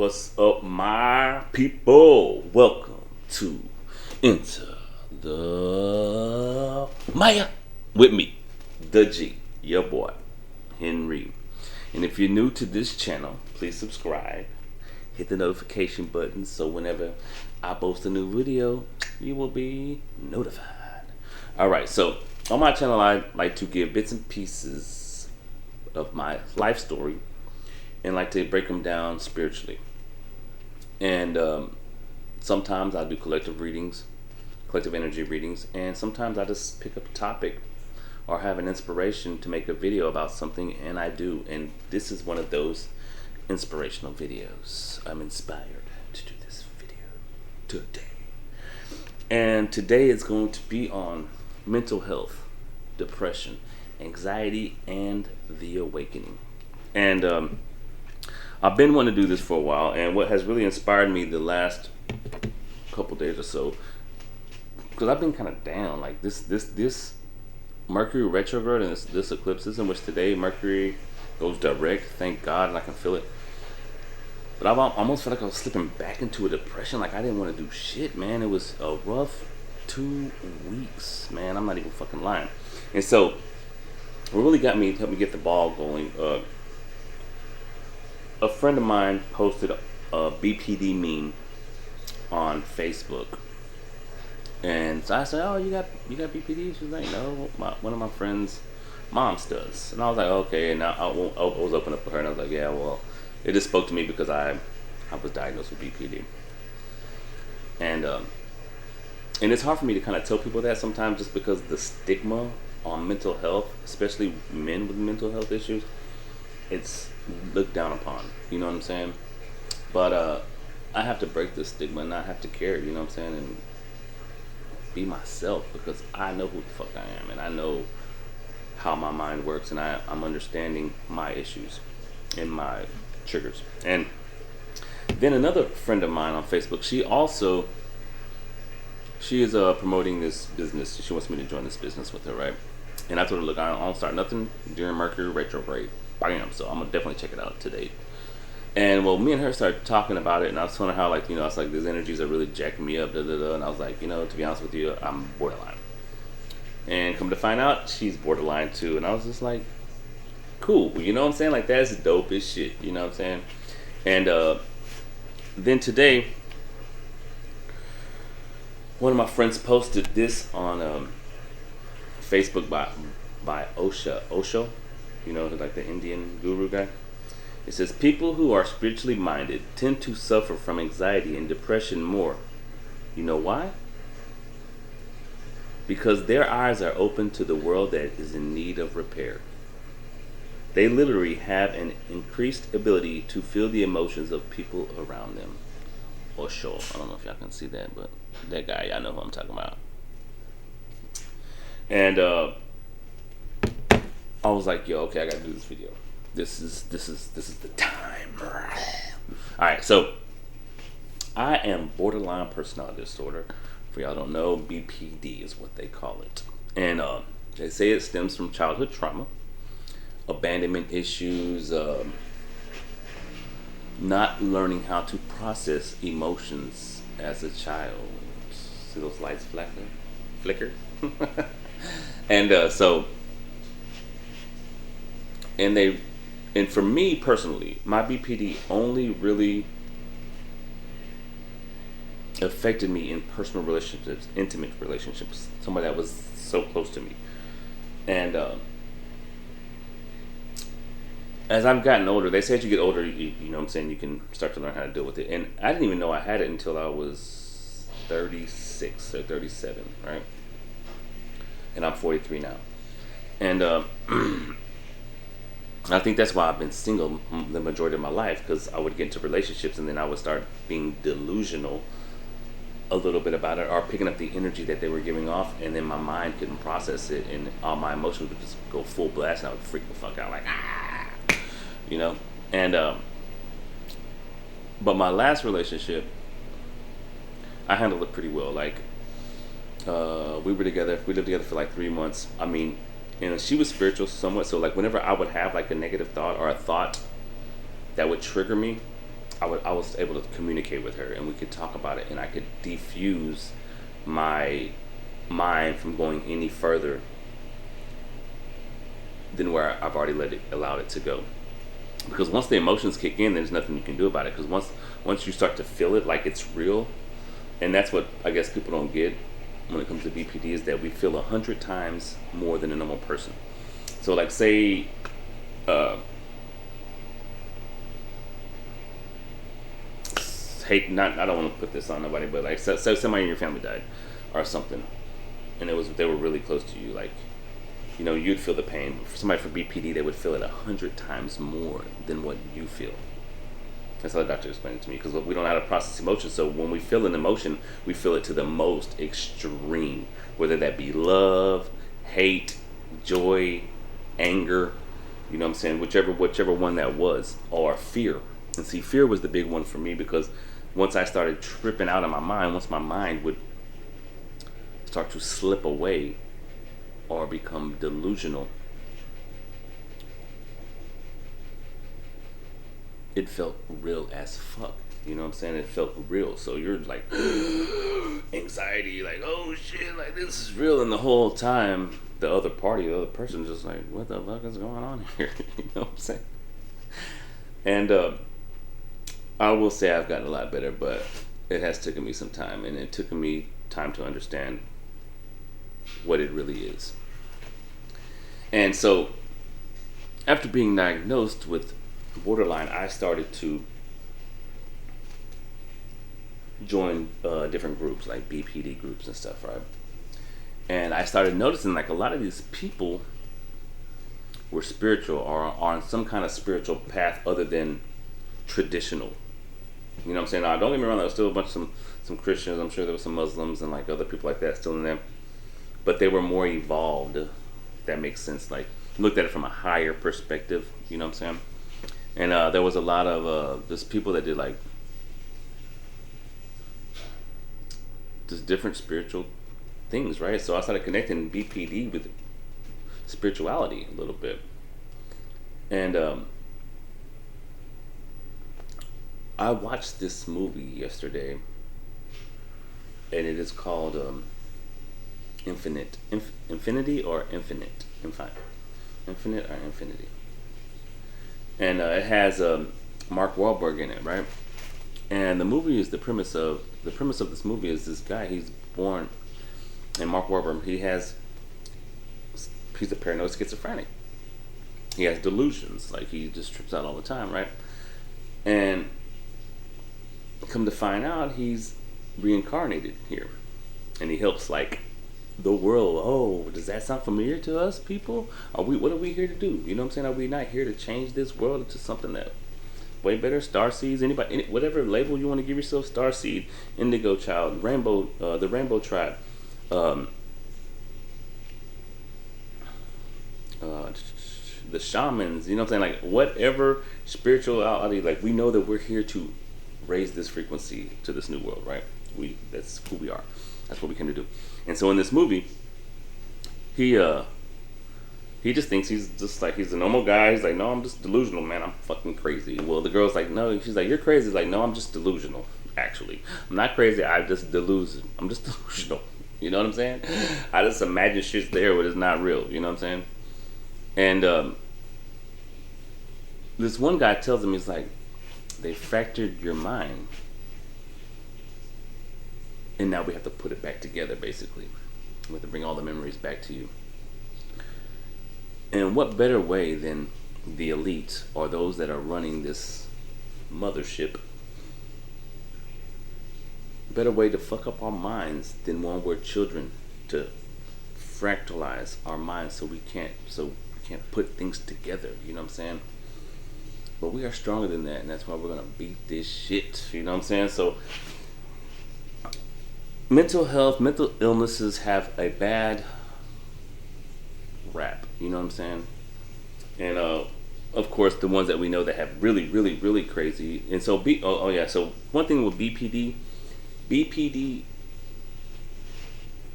What's up, my people? Welcome to Enter the Maya with me, the G, your boy, Henry. And if you're new to this channel, please subscribe, hit the notification button so whenever I post a new video, you will be notified. Alright, so on my channel, I like to give bits and pieces of my life story and like to break them down spiritually. And sometimes I do collective readings, collective energy readings, and sometimes I just pick up a topic or have an inspiration to make a video about something, and I do. And this is one of those inspirational videos. I'm inspired to do this video today. And today is going to be on mental health, depression, anxiety, and the awakening. And I've been wanting to do this for a while, and what has really inspired me the last couple days or so, because I've been kind of down, like this Mercury retrograde and this eclipse, in which today Mercury goes direct, thank God, and I can feel it. But I almost felt like I was slipping back into a depression, like I didn't want to do shit, man. It was a rough 2 weeks, man. I'm not even fucking lying. And so, what really helped me get the ball going, a friend of mine posted a BPD meme on Facebook, and so I said, "Oh, you got BPD?" She's like, "No, one of my friends' moms does." And I was like, "Okay." And I was open up with her, and I was like, "Yeah, well, it just spoke to me because I was diagnosed with BPD, and it's hard for me to kind of tell people that sometimes, just because the stigma on mental health, especially men with mental health issues, it's looked down upon, you know what I'm saying? But I have to break this stigma and not have to care, you know what I'm saying, and be myself, because I know who the fuck I am, and I know how my mind works, and I'm understanding my issues and my triggers. And then another friend of mine on Facebook, she is promoting this business. She wants me to join this business with her, right? And I told her, look, I don't start nothing during Mercury retrograde. Bam. So I'm gonna definitely check it out today. And well, me and her started talking about it, and I was telling her how, like, it's like these energies are really jacking me up, and I was like, to be honest with you, I'm borderline. And come to find out, she's borderline too. And I was just like, cool, you know what I'm saying? Like, that's dope as shit, you know what I'm saying? And then today, one of my friends posted this on Facebook by Osho, like the Indian guru guy. It says, people who are spiritually minded tend to suffer from anxiety and depression more. You know why? Because their eyes are open to the world that is in need of repair. They literally have an increased ability to feel the emotions of people around them. Osho, I don't know if y'all can see that, but that guy, y'all know who I'm talking about. And I was like, yo, okay, I gotta do this video. This is the time. Alright, so I am borderline personality disorder. For y'all don't know, BPD is what they call it. And they say it stems from childhood trauma, abandonment issues, not learning how to process emotions as a child. See those lights flicker? And for me personally, my BPD only really affected me in personal relationships, intimate relationships, somebody that was so close to me. And as I've gotten older, they say as you get older, you know what I'm saying, you can start to learn how to deal with it. And I didn't even know I had it until I was 36 or 37, right? And I'm 43 now. And I think that's why I've been single the majority of my life, because I would get into relationships and then I would start being delusional a little bit about it, or picking up the energy that they were giving off, and then my mind couldn't process it, and all my emotions would just go full blast, and I would freak the fuck out, like, And but my last relationship, I handled it pretty well. Like, we lived together for like 3 months. I mean, she was spiritual somewhat, so like whenever I would have like a negative thought or a thought that would trigger me, I was able to communicate with her, and we could talk about it, and I could defuse my mind from going any further than where I've already allowed it to go. Because once the emotions kick in, there's nothing you can do about it. Because once you start to feel it like it's real, and that's what I guess people don't get when it comes to BPD, is that we feel 100 times more than a normal person. So like say hate, not, I don't want to put this on nobody, but like so somebody in your family died or something, and they were really close to you, like, you know, you'd feel the pain. For somebody for BPD, they would feel it 100 times more than what you feel. That's how the doctor explained it to me, because we don't know how to process emotions. So when we feel an emotion, we feel it to the most extreme, whether that be love, hate, joy, anger, you know what I'm saying, whichever one that was, or fear. And see, fear was the big one for me, because once I started tripping out of my mind, once my mind would start to slip away or become delusional, it felt real as fuck. You know what I'm saying? It felt real. So you're like anxiety, like, oh shit, like this is real. And the whole time, the other person, just like, what the fuck is going on here? You know what I'm saying? And I will say I've gotten a lot better, but it has taken me some time, and it took me time to understand what it really is. And so, after being diagnosed with borderline, I started to join different groups, like BPD groups and stuff, right? And I started noticing, like, a lot of these people were spiritual, or on some kind of spiritual path other than traditional. You know what I'm saying? Now, don't get me wrong, there was still a bunch of some Christians. I'm sure there was some Muslims and like other people like that still in them, but they were more evolved. If that makes sense. Like, looked at it from a higher perspective. You know what I'm saying? And there was a lot of just people that did like just different spiritual things, right? So I started connecting BPD with spirituality a little bit, and I watched this movie yesterday, and it is called Infinity or Infinite, Infinite or Infinity, and it has Mark Wahlberg in it, right? And the movie is the premise of this movie is this guy, he's born, and Mark Wahlberg, he's a paranoid schizophrenic. He has delusions, like he just trips out all the time, right? And come to find out, he's reincarnated here, and he helps like the world. Oh, does that sound familiar to us, people? What are we here to do? You know what I'm saying? Are we not here to change this world into something that way better? Starseeds, whatever label you want to give yourself, Starseed, Indigo Child, Rainbow, the Rainbow Tribe, the shamans, you know what I'm saying? Like, whatever spirituality, like, we know that we're here to raise this frequency to this new world, right? That's who we are. That's what we came to do. And so in this movie, he just thinks he's just like, he's a normal guy. He's like, no, I'm just delusional, man. I'm fucking crazy. Well, the girl's like, no. She's like, you're crazy. He's like, no, I'm just delusional. Actually, I'm not crazy. I'm just delusional. You know what I'm saying? I just imagine shit's there, but it's not real. You know what I'm saying? And this one guy tells him, he's like, they fractured your mind, and now we have to put it back together, basically. We have to bring all the memories back to you. And what better way than the elite, or those that are running this mothership, better way to fuck up our minds than when we're children, to fractalize our minds so we can't put things together, you know what I'm saying? But we are stronger than that, and that's why we're gonna beat this shit, you know what I'm saying? So mental illnesses have a bad rap, you know what I'm saying? And of course, the ones that we know that have really, really, really crazy. And so so one thing with BPD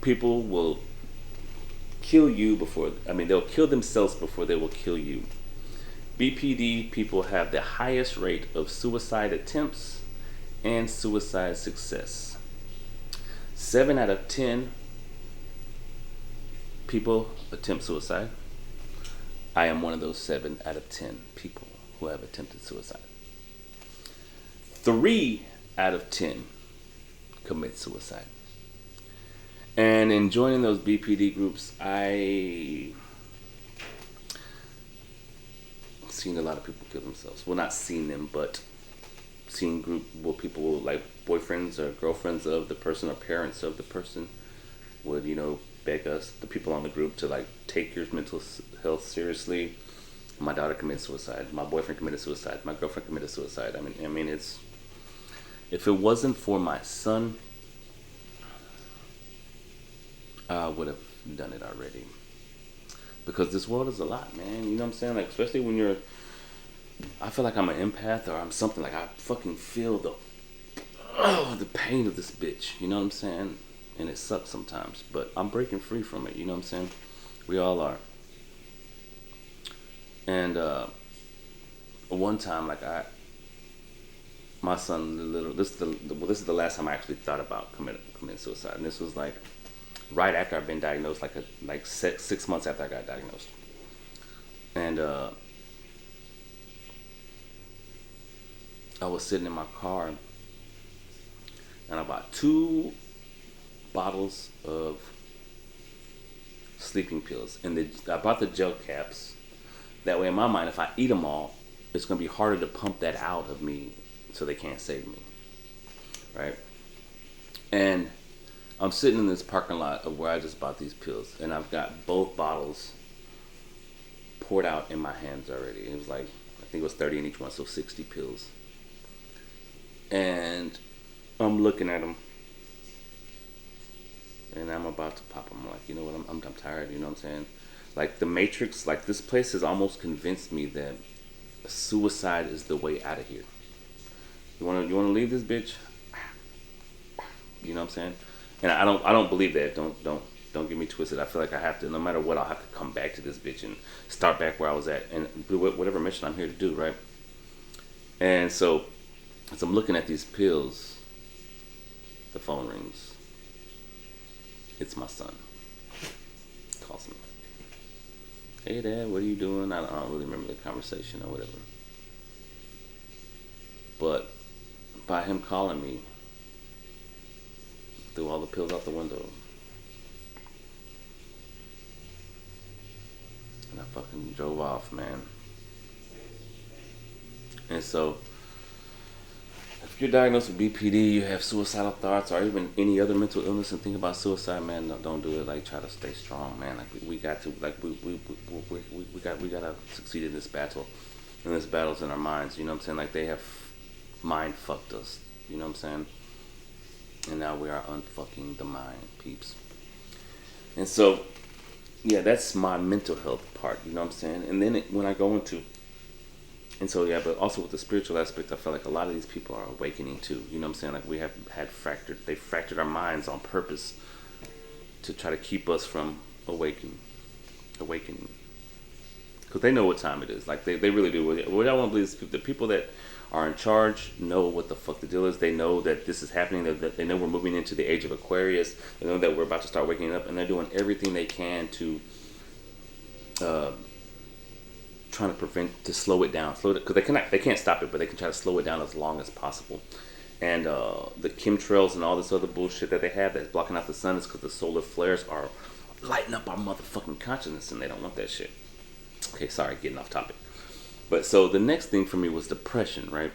people will kill you they'll kill themselves before they will kill you. BPD people have the highest rate of suicide attempts and suicide success. 7 out of 10 people attempt suicide. I am one of those 7 out of 10 people who have attempted suicide. 3 out of 10 commit suicide. And in joining those BPD groups, I seen a lot of people kill themselves. Well, not seen them, but seen group where people like boyfriends or girlfriends of the person or parents of the person would, beg us, the people on the group, to like take your mental health seriously. My daughter committed suicide. My boyfriend committed suicide. My girlfriend committed suicide. I mean, it's, if it wasn't for my son, I would have done it already. Because this world is a lot, man. You know what I'm saying? Like, especially when you're, I feel like I'm an empath or I'm something. Like, I fucking feel the pain of this bitch. You know what I'm saying? And it sucks sometimes. But I'm breaking free from it. You know what I'm saying? We all are. And one time, like, my son, this is the last time I actually thought about committing suicide. And this was like right after I've been diagnosed, like 6 months after I got diagnosed. And I was sitting in my car and I bought 2 bottles of sleeping pills. And I bought the gel caps. That way, in my mind, if I eat them all, it's going to be harder to pump that out of me so they can't save me. Right? And I'm sitting in this parking lot of where I just bought these pills, and I've got both bottles poured out in my hands already. It was like, I think it was 30 in each one, so 60 pills. And I'm looking at them, and I'm about to pop them. I'm like, you know what, I'm tired, you know what I'm saying? Like, the Matrix, like, this place has almost convinced me that suicide is the way out of here. You wanna leave this bitch? You know what I'm saying? And I don't believe that. Don't get me twisted. I feel like I have to, no matter what, I'll have to come back to this bitch and start back where I was at and do whatever mission I'm here to do, right? And so, as I'm looking at these pills, the phone rings. It's my son. Calls me. Hey, Dad, what are you doing? I don't really remember the conversation or whatever. But by him calling me, threw all the pills out the window. And I fucking drove off, man. And so, if you're diagnosed with BPD, you have suicidal thoughts, or even any other mental illness, and think about suicide, man, don't do it. Like, try to stay strong, man. Like, we got to, like, we gotta succeed in this battle. And this battle's in our minds, you know what I'm saying? Like, they have mind fucked us, you know what I'm saying? And now we are unfucking the mind, peeps. And so, yeah, that's my mental health part, you know what I'm saying? And then when I go into, and so, yeah, but also with the spiritual aspect, I feel like a lot of these people are awakening too, you know what I'm saying? Like, we have they fractured our minds on purpose to try to keep us from awakening. Because they know what time it is. Like, they really do. What I want to believe is the people that are in charge know what the fuck the deal is. They know that this is happening. That they know we're moving into the age of Aquarius. They know that we're about to start waking up, and they're doing everything they can to trying to slow it down, because they can't stop it, but they can try to slow it down as long as possible. And the chemtrails and all this other bullshit that they have that's blocking out the sun is because the solar flares are lighting up our motherfucking consciousness, and they don't want that shit. Okay, sorry, getting off topic. But so the next thing for me was depression, right?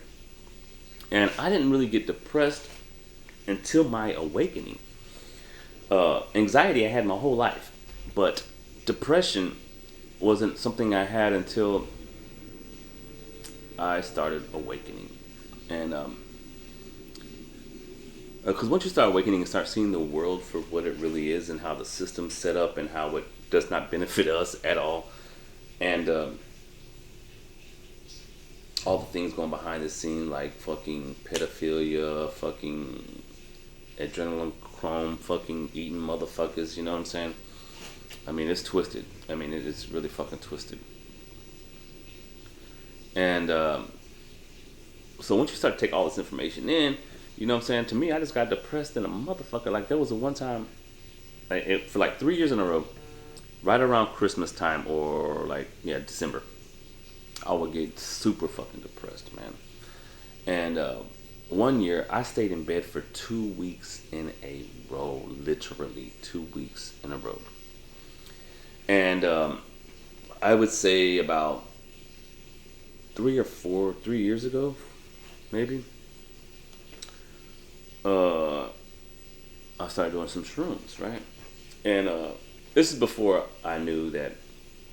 And I didn't really get depressed until my awakening. Anxiety I had my whole life, but depression wasn't something I had until I started awakening. And because once you start awakening and start seeing the world for what it really is, and how the system's set up, and how it does not benefit us at all, and all the things going behind the scene, like fucking pedophilia, fucking adrenaline chrome, fucking eating motherfuckers, you know what I'm saying? I mean, it's twisted. I mean, it is really fucking twisted. And so once you start to take all this information in, you know what I'm saying? To me, I just got depressed in a motherfucker. Like there was a one time, for like 3 years in a row, right around Christmas time or like yeah December, I would get super fucking depressed, man. And one year, I stayed in bed for 2 weeks in a row, literally 2 weeks in a row. And I would say about 3 years ago, maybe, uh, I started doing some shrooms, right? And this is before I knew that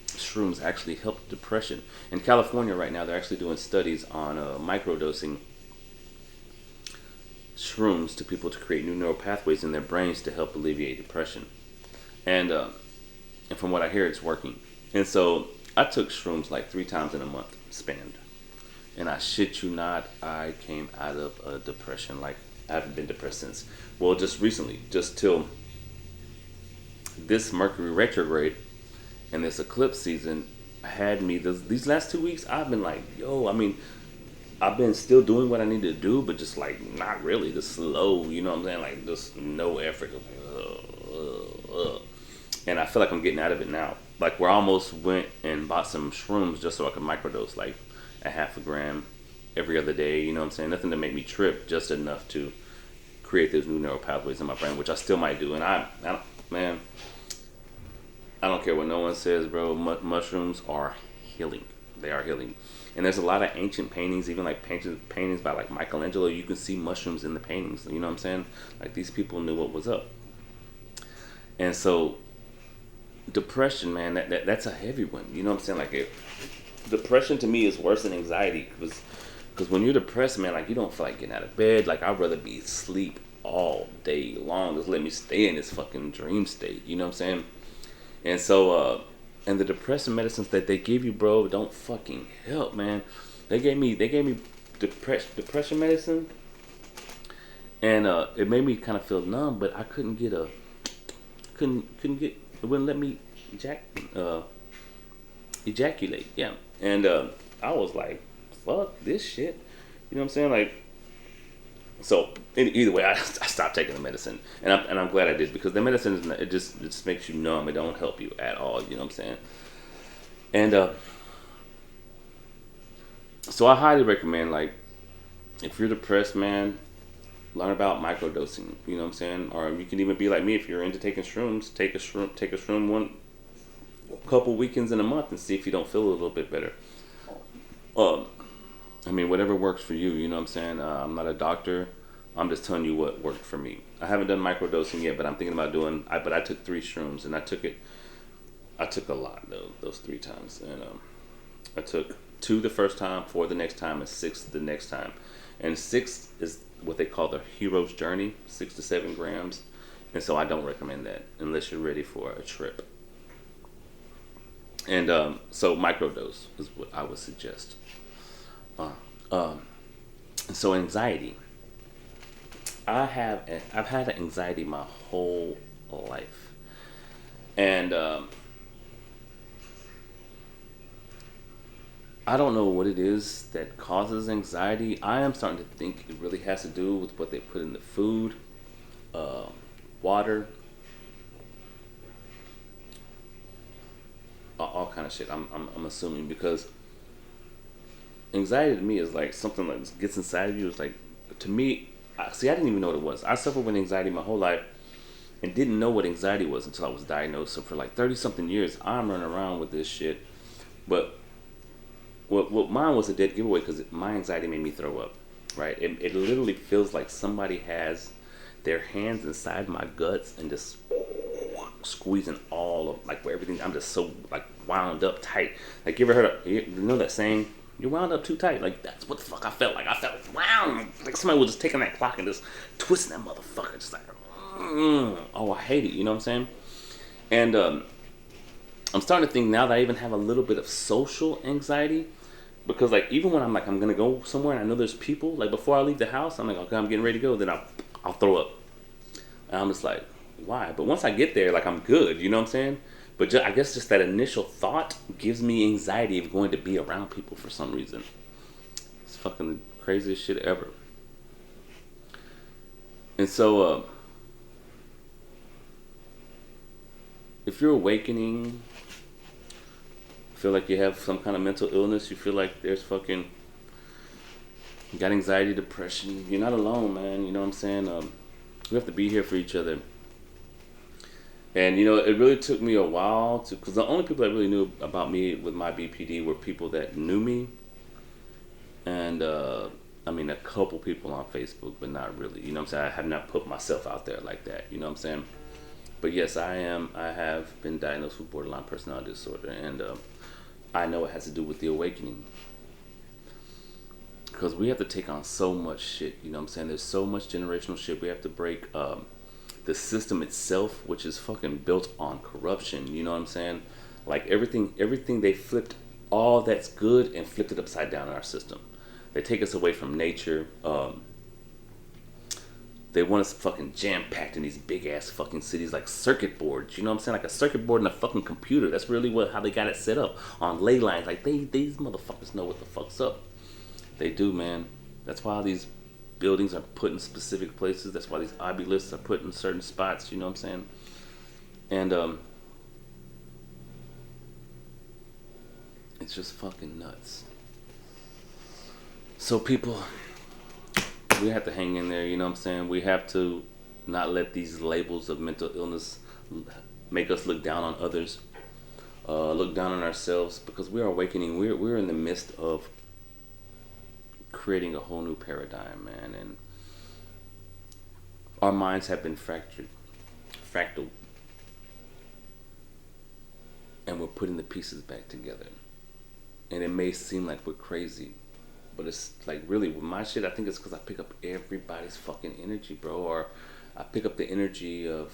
shrooms actually help depression. In California right now, they're actually doing studies on microdosing shrooms to people to create new neural pathways in their brains to help alleviate depression. And and from what I hear, it's working. And so I took shrooms like 3 times in a month span. And I shit you not, I came out of a depression like I haven't been depressed since. Well, just recently, just till this Mercury retrograde and this eclipse season had me. These last 2 weeks, I've been like, yo, I mean, I've been still doing what I need to do, but just like not really, just slow. You know what I'm saying? Like just no effort. And I feel like I'm getting out of it now. Like where I almost went and bought some shrooms just so I could microdose like a half a gram every other day. You know what I'm saying? Nothing to make me trip, just enough to create those new neural pathways in my brain, which I still might do. And I don't, man, I don't care what no one says, bro. Mushrooms are healing. They are healing. And there's a lot of ancient paintings, even like paintings by like Michelangelo. You can see mushrooms in the paintings. You know what I'm saying? Like these people knew what was up. And so, depression, man, that's a heavy one. You know what I'm saying? Like depression to me is worse than anxiety because when you're depressed, man, like you don't feel like getting out of bed. Like I'd rather be asleep all day long. Just let me stay in this fucking dream state. You know what I'm saying? And so, and the depressant medicines that they give you, bro, don't fucking help, man. They gave me depression medicine, and it made me kind of feel numb, but I couldn't get, it wouldn't let me uh, ejaculate, yeah. And I was like, fuck this shit, you know what I'm saying? Like, so either way, I stopped taking the medicine, and I'm glad I did because the medicine is not, it just makes you numb. It don't help you at all. You know what I'm saying? And so I highly recommend, like, if you're depressed, man, learn about microdosing. You know what I'm saying? Or you can even be like me if you're into taking shrooms. Take a shroom one couple weekends in a month and see if you don't feel a little bit better. Um, I mean, whatever works for you. You know what I'm saying? I'm not a doctor. I'm just telling you what worked for me. I haven't done microdosing yet, but I'm thinking about doing. But I took 3 shrooms and I took it. I took a lot though, those 3 times, and I took 2 the first time, 4 the next time, and 6 the next time. And 6 is what they call the hero's journey, 6 to 7 grams. And so I don't recommend that unless you're ready for a trip. And so microdose is what I would suggest. Uh, um, so anxiety. I've had anxiety my whole life, and I don't know what it is that causes anxiety. I am starting to think it really has to do with what they put in the food, uh, water, all kind of shit. I'm assuming because anxiety to me is like something that gets inside of you. It's like to me, see, I didn't even know what it was. I suffered with anxiety my whole life and didn't know what anxiety was until I was diagnosed. So for like 30 something years, I'm running around with this shit. But what mine was a dead giveaway because my anxiety made me throw up. Right? It literally feels like somebody has their hands inside my guts and just squeezing all of like where everything. I'm just so like wound up tight. Like you ever heard of, you know that saying? You're wound up too tight. Like that's what the fuck I felt like. I felt wound like somebody was just taking that clock and just twisting that motherfucker. Just like, oh, I hate it. You know what I'm saying? And I'm starting to think now that I even have a little bit of social anxiety because like even when I'm like I'm gonna go somewhere and I know there's people like before I leave the house I'm like okay I'm getting ready to go then I'll throw up and I'm just like why? But once I get there like I'm good. You know what I'm saying? But I guess just that initial thought gives me anxiety of going to be around people for some reason. It's fucking the craziest shit ever. And so, if you're awakening, feel like you have some kind of mental illness, you feel like there's fucking, you got anxiety, depression, you're not alone, man. You know what I'm saying? We have to be here for each other. And, you know, it really took me a while to, because the only people that really knew about me with my BPD were people that knew me. And, I mean, a couple people on Facebook, but not really. You know what I'm saying? I have not put myself out there like that. You know what I'm saying? But yes, I have been diagnosed with borderline personality disorder. And I know it has to do with the awakening. Because we have to take on so much shit. You know what I'm saying? There's so much generational shit. We have to break the system itself, which is fucking built on corruption. You know what I'm saying? Like everything they flipped all that's good and flipped it upside down in our system. They take us away from nature. They want us fucking jam-packed in these big-ass fucking cities like circuit boards. You know what I'm saying? Like a circuit board in a fucking computer. That's really how they got it set up. On ley lines. Like, these motherfuckers know what the fuck's up. They do, man. That's why these buildings are put in specific places. That's why these obelisks are put in certain spots. You know what I'm saying? And, it's just fucking nuts. So people, we have to hang in there, you know what I'm saying? We have to not let these labels of mental illness make us look down on others, look down on ourselves, because we are awakening. We're in the midst of creating a whole new paradigm, man, and our minds have been fractal, and we're putting the pieces back together. And it may seem like we're crazy, but it's like, really, with my shit, I think it's because I pick up everybody's fucking energy, bro. Or I pick up the energy of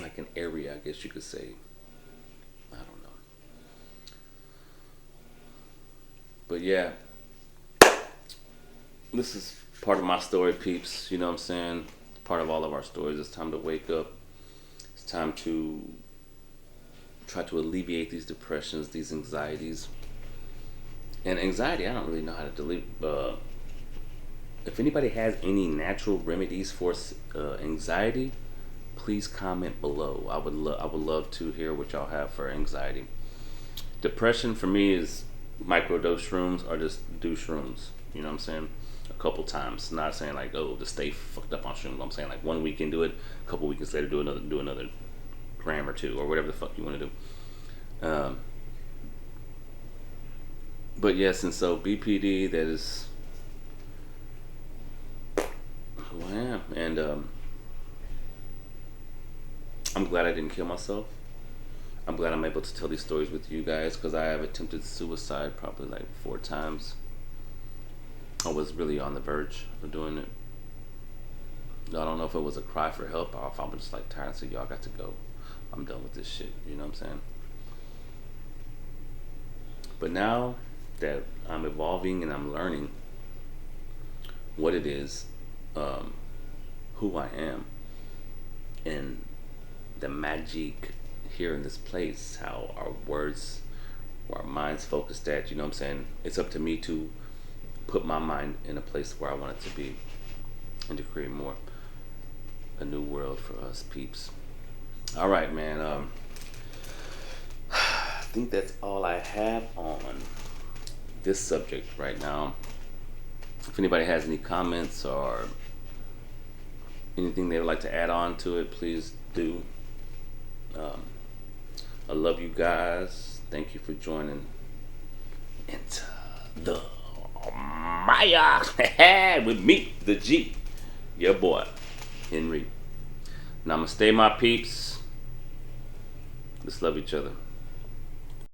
like an area, I guess you could say. I don't know. But yeah, this is part of my story, peeps. You know what I'm saying? Part of all of our stories. It's time to wake up. It's time to try to alleviate these depressions, these anxieties. And anxiety, I don't really know how to delete. If anybody has any natural remedies for anxiety, please comment below. I would love to hear what y'all have for anxiety. Depression for me is microdose shrooms or just do shrooms. You know what I'm saying? A couple times. Not saying like, oh, to stay fucked up on shrooms. I'm saying like 1 weekend do it, a couple weekends later do another gram or two or whatever the fuck you want to do. But yes, and so BPD, that is who I am, and I'm glad I didn't kill myself. I'm glad I'm able to tell these stories with you guys, because I have attempted suicide probably like 4 times. I was really on the verge of doing it. I don't know if it was a cry for help or if I was just like tired and said, y'all got to go. I'm done with this shit. You know what I'm saying? But now that I'm evolving and I'm learning what it is, who I am, and the magic here in this place, how our words, our minds focused at, you know what I'm saying? It's up to me to put my mind in a place where I want it to be and to create more. A new world for us peeps. All right, man. I think that's all I have on this subject right now. If anybody has any comments or anything they would like to add on to it, please do. I love you guys. Thank you for joining into the Maya with me, the G, your boy, Henry. Namaste, my peeps. Let's love each other.